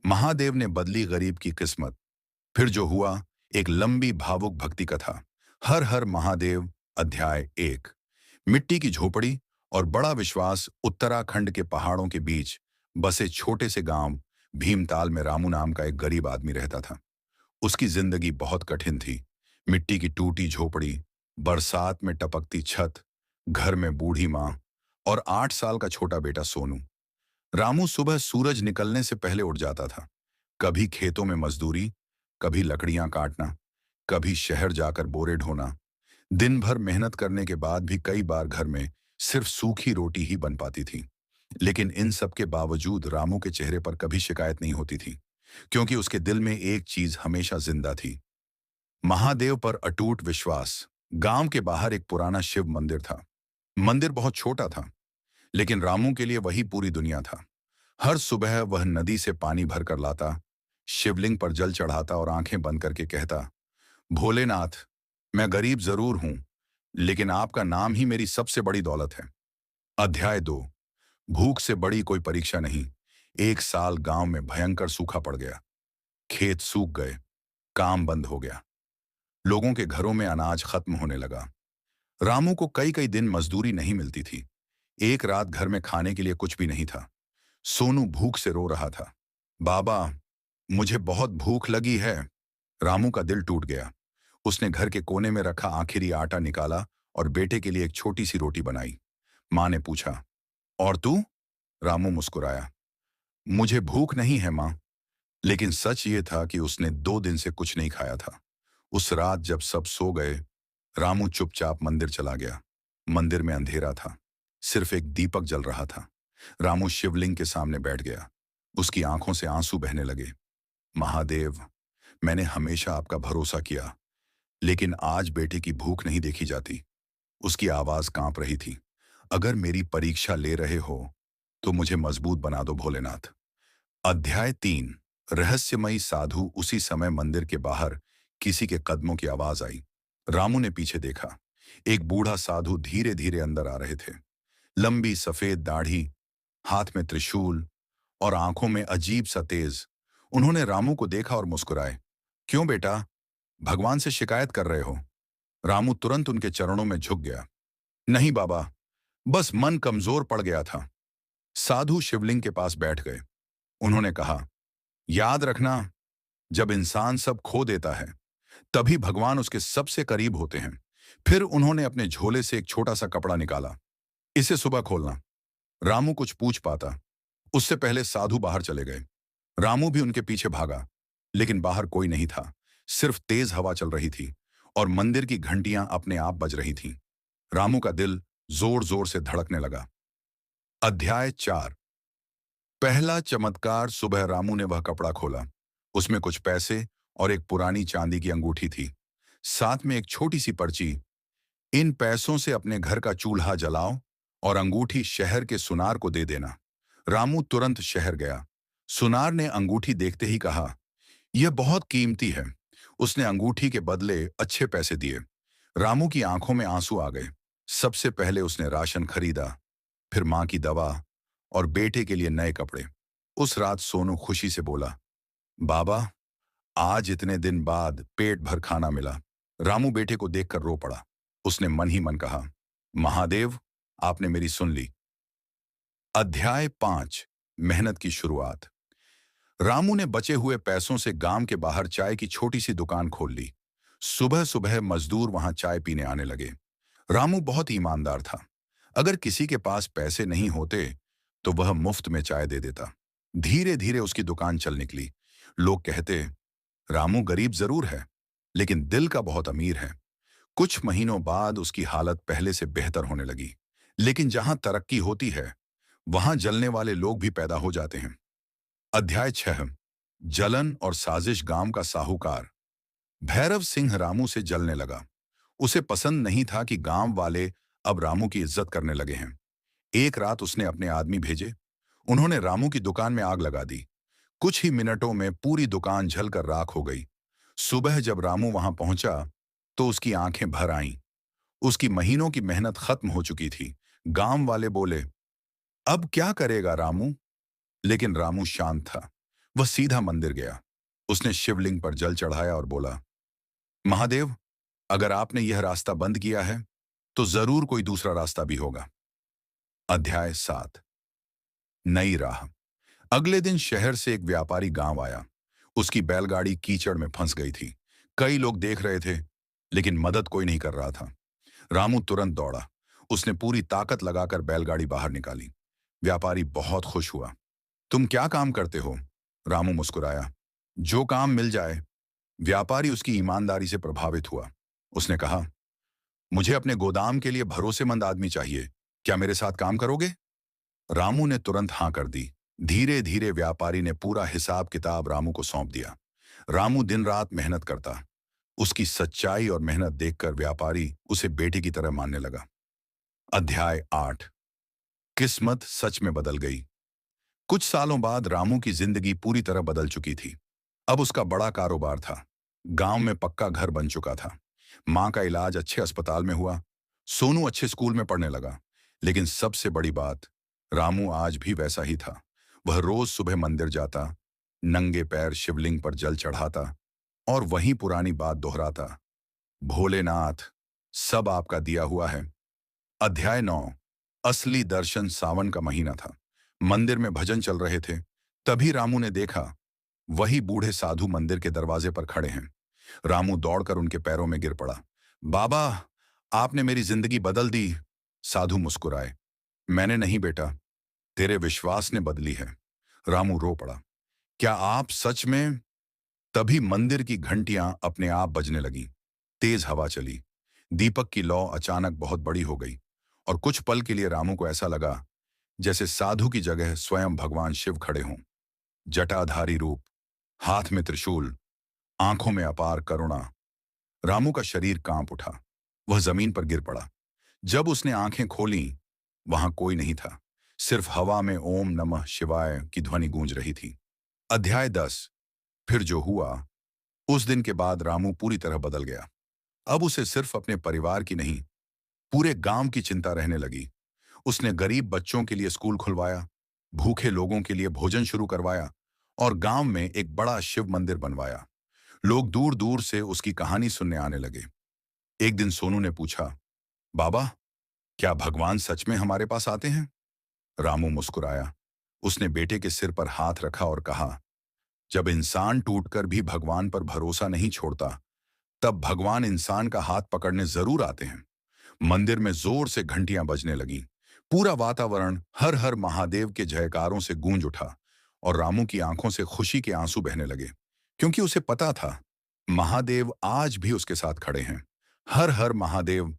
महादेव ने बदली गरीब की किस्मत। फिर जो हुआ, एक लंबी भावुक भक्ति कथा। हर हर महादेव। अध्याय 1। मिट्टी की झोपड़ी और बड़ा विश्वास। उत्तराखंड के पहाड़ों के बीच बसे छोटे से गांव भीमताल में रामू नाम का एक गरीब आदमी रहता था। उसकी जिंदगी बहुत कठिन थी। मिट्टी की टूटी झोपड़ी, बरसात में टपकती छत, घर में बूढ़ी माँ और 8 साल का छोटा बेटा सोनू। रामू सुबह सूरज निकलने से पहले उठ जाता था। कभी खेतों में मजदूरी, कभी लकड़ियां काटना, कभी शहर जाकर बोरे ढोना। दिन भर मेहनत करने के बाद भी कई बार घर में सिर्फ सूखी रोटी ही बन पाती थी। लेकिन इन सब के बावजूद रामू के चेहरे पर कभी शिकायत नहीं होती थी, क्योंकि उसके दिल में एक चीज हमेशा जिंदा थी। महादेव पर अटूट विश्वास। गांव के बाहर एक पुराना शिव मंदिर था। मंदिर बहुत छोटा था, लेकिन रामू के लिए वही पूरी दुनिया था। हर सुबह वह नदी से पानी भर कर लाता, शिवलिंग पर जल चढ़ाता और आंखें बंद करके कहता, भोलेनाथ, मैं गरीब जरूर हूं, लेकिन आपका नाम ही मेरी सबसे बड़ी दौलत है। अध्याय 2। भूख से बड़ी कोई परीक्षा नहीं। एक साल गांव में भयंकर सूखा पड़ गया। खेत सूख गए, काम बंद हो गया, लोगों के घरों में अनाज खत्म होने लगा। रामू को कई कई दिन मजदूरी नहीं मिलती थी। एक रात घर में खाने के लिए कुछ भी नहीं था। सोनू भूख से रो रहा था। बाबा, मुझे बहुत भूख लगी है। रामू का दिल टूट गया। उसने घर के कोने में रखा आखिरी आटा निकाला और बेटे के लिए एक छोटी सी रोटी बनाई। माँ ने पूछा, और तू? रामू मुस्कुराया, मुझे भूख नहीं है माँ। लेकिन सच ये था कि उसने 2 दिन से कुछ नहीं खाया था। उस रात जब सब सो गए, रामू चुपचाप मंदिर चला गया। मंदिर में अंधेरा था, सिर्फ एक दीपक जल रहा था। रामू शिवलिंग के सामने बैठ गया। उसकी आंखों से आंसू बहने लगे। महादेव, मैंने हमेशा आपका भरोसा किया, लेकिन आज बेटे की भूख नहीं देखी जाती। उसकी आवाज कांप रही थी। अगर मेरी परीक्षा ले रहे हो, तो मुझे मजबूत बना दो भोलेनाथ। अध्याय 3। रहस्यमयी साधु। उसी समय मंदिर के बाहर किसी के कदमों की आवाज आई। रामू ने पीछे देखा। एक बूढ़ा साधु धीरे धीरे अंदर आ रहे थे। लंबी सफेद दाढ़ी, हाथ में त्रिशूल और आंखों में अजीब सा तेज। उन्होंने रामू को देखा और मुस्कुराए। क्यों बेटा, भगवान से शिकायत कर रहे हो? रामू तुरंत उनके चरणों में झुक गया। नहीं बाबा, बस मन कमजोर पड़ गया था। साधु शिवलिंग के पास बैठ गए। उन्होंने कहा, याद रखना, जब इंसान सब खो देता है, तभी भगवान उसके सबसे करीब होते हैं। फिर उन्होंने अपने झोले से एक छोटा सा कपड़ा निकाला। इसे सुबह खोलना। रामू कुछ पूछ पाता, उससे पहले साधु बाहर चले गए। रामू भी उनके पीछे भागा, लेकिन बाहर कोई नहीं था। सिर्फ तेज हवा चल रही थी और मंदिर की घंटियां अपने आप बज रही थीं। रामू का दिल जोर जोर से धड़कने लगा। अध्याय 4। पहला चमत्कार। सुबह रामू ने वह कपड़ा खोला। उसमें कुछ पैसे और एक पुरानी चांदी की अंगूठी थी, साथ में एक छोटी सी पर्ची। इन पैसों से अपने घर का चूल्हा जलाओ और अंगूठी शहर के सुनार को दे देना। रामू तुरंत शहर गया। सुनार ने अंगूठी देखते ही कहा, यह बहुत कीमती है। उसने अंगूठी के बदले अच्छे पैसे दिए। रामू की आंखों में आंसू आ गए। सबसे पहले उसने राशन खरीदा, फिर मां की दवा और बेटे के लिए नए कपड़े। उस रात सोनू खुशी से बोला, बाबा, आज इतने दिन बाद पेट भर खाना मिला। रामू बेटे को देखकर रो पड़ा। उसने मन ही मन कहा, महादेव, आपने मेरी सुन ली। अध्याय 5। मेहनत की शुरुआत। रामू ने बचे हुए पैसों से गांव के बाहर चाय की छोटी सी दुकान खोल ली। सुबह सुबह मजदूर वहां चाय पीने आने लगे। रामू बहुत ईमानदार था। अगर किसी के पास पैसे नहीं होते, तो वह मुफ्त में चाय दे देता। धीरे धीरे उसकी दुकान चल निकली। लोग कहते, रामू गरीब जरूर है, लेकिन दिल का बहुत अमीर है। कुछ महीनों बाद उसकी हालत पहले से बेहतर होने लगी। लेकिन जहां तरक्की होती है, वहां जलने वाले लोग भी पैदा हो जाते हैं। अध्याय 6। जलन और साजिश। गांव का साहूकार भैरव सिंह रामू से जलने लगा। उसे पसंद नहीं था कि गांव वाले अब रामू की इज्जत करने लगे हैं। एक रात उसने अपने आदमी भेजे। उन्होंने रामू की दुकान में आग लगा दी। कुछ ही मिनटों में पूरी दुकान जलकर राख हो गई। सुबह जब रामू वहां पहुंचा, तो उसकी आंखें भर आईं। उसकी महीनों की मेहनत खत्म हो चुकी थी। गांव वाले बोले, अब क्या करेगा रामू? लेकिन रामू शांत था। वह सीधा मंदिर गया। उसने शिवलिंग पर जल चढ़ाया और बोला, महादेव, अगर आपने यह रास्ता बंद किया है तो जरूर कोई दूसरा रास्ता भी होगा। अध्याय 7। नई राह। अगले दिन शहर से एक व्यापारी गांव आया। उसकी बैलगाड़ी कीचड़ में फंस गई थी। कई लोग देख रहे थे, लेकिन मदद कोई नहीं कर रहा था। रामू तुरंत दौड़ा। उसने पूरी ताकत लगाकर बैलगाड़ी बाहर निकाली। व्यापारी बहुत खुश हुआ। तुम क्या काम करते हो? रामू मुस्कुराया। जो काम मिल जाए। व्यापारी उसकी ईमानदारी से प्रभावित हुआ। उसने कहा, मुझे अपने गोदाम के लिए भरोसेमंद आदमी चाहिए। क्या मेरे साथ काम करोगे? रामू ने तुरंत हाँ कर दी। धीरे धीरे व्यापारी ने पूरा हिसाब किताब रामू को सौंप दिया। रामू दिन रात मेहनत करता। उसकी सच्चाई और मेहनत देखकर व्यापारी उसे बेटे की तरह मानने लगा। अध्याय 8। किस्मत सच में बदल गई। कुछ सालों बाद रामू की जिंदगी पूरी तरह बदल चुकी थी। अब उसका बड़ा कारोबार था। गांव में पक्का घर बन चुका था। मां का इलाज अच्छे अस्पताल में हुआ। सोनू अच्छे स्कूल में पढ़ने लगा। लेकिन सबसे बड़ी बात, रामू आज भी वैसा ही था। वह रोज सुबह मंदिर जाता, नंगे पैर शिवलिंग पर जल चढ़ाता और वही पुरानी बात दोहराता, भोलेनाथ, सब आपका दिया हुआ है। अध्याय 9। असली दर्शन। सावन का महीना था। मंदिर में भजन चल रहे थे। तभी रामू ने देखा, वही बूढ़े साधु मंदिर के दरवाजे पर खड़े हैं। रामू दौड़कर उनके पैरों में गिर पड़ा। बाबा, आपने मेरी जिंदगी बदल दी। साधु मुस्कुराए। मैंने नहीं बेटा, तेरे विश्वास ने बदली है। रामू रो पड़ा। क्या आप सच में? तभी मंदिर की घंटियां अपने आप बजने लगीं। तेज हवा चली। दीपक की लौ अचानक बहुत बड़ी हो गई और कुछ पल के लिए रामू को ऐसा लगा जैसे साधु की जगह स्वयं भगवान शिव खड़े हों। जटाधारी रूप, हाथ में त्रिशूल, आंखों में अपार करुणा। रामू का शरीर कांप उठा। वह जमीन पर गिर पड़ा। जब उसने आंखें खोलीं, वहां कोई नहीं था। सिर्फ हवा में ओम नमः शिवाय की ध्वनि गूंज रही थी। अध्याय 10। फिर जो हुआ। उस दिन के बाद रामू पूरी तरह बदल गया। अब उसे सिर्फ अपने परिवार की नहीं, पूरे गांव की चिंता रहने लगी। उसने गरीब बच्चों के लिए स्कूल खुलवाया, भूखे लोगों के लिए भोजन शुरू करवाया और गांव में एक बड़ा शिव मंदिर बनवाया। लोग दूर दूर से उसकी कहानी सुनने आने लगे। एक दिन सोनू ने पूछा, बाबा, क्या भगवान सच में हमारे पास आते हैं? रामू मुस्कुराया। उसने बेटे के सिर पर हाथ रखा और कहा, जब इंसान टूटकर भी भगवान पर भरोसा नहीं छोड़ता, तब भगवान इंसान का हाथ पकड़ने जरूर आते हैं। मंदिर में जोर से घंटियां बजने लगीं। पूरा वातावरण हर हर महादेव के जयकारों से गूंज उठा और रामू की आंखों से खुशी के आंसू बहने लगे, क्योंकि उसे पता था महादेव आज भी उसके साथ खड़े हैं। हर हर महादेव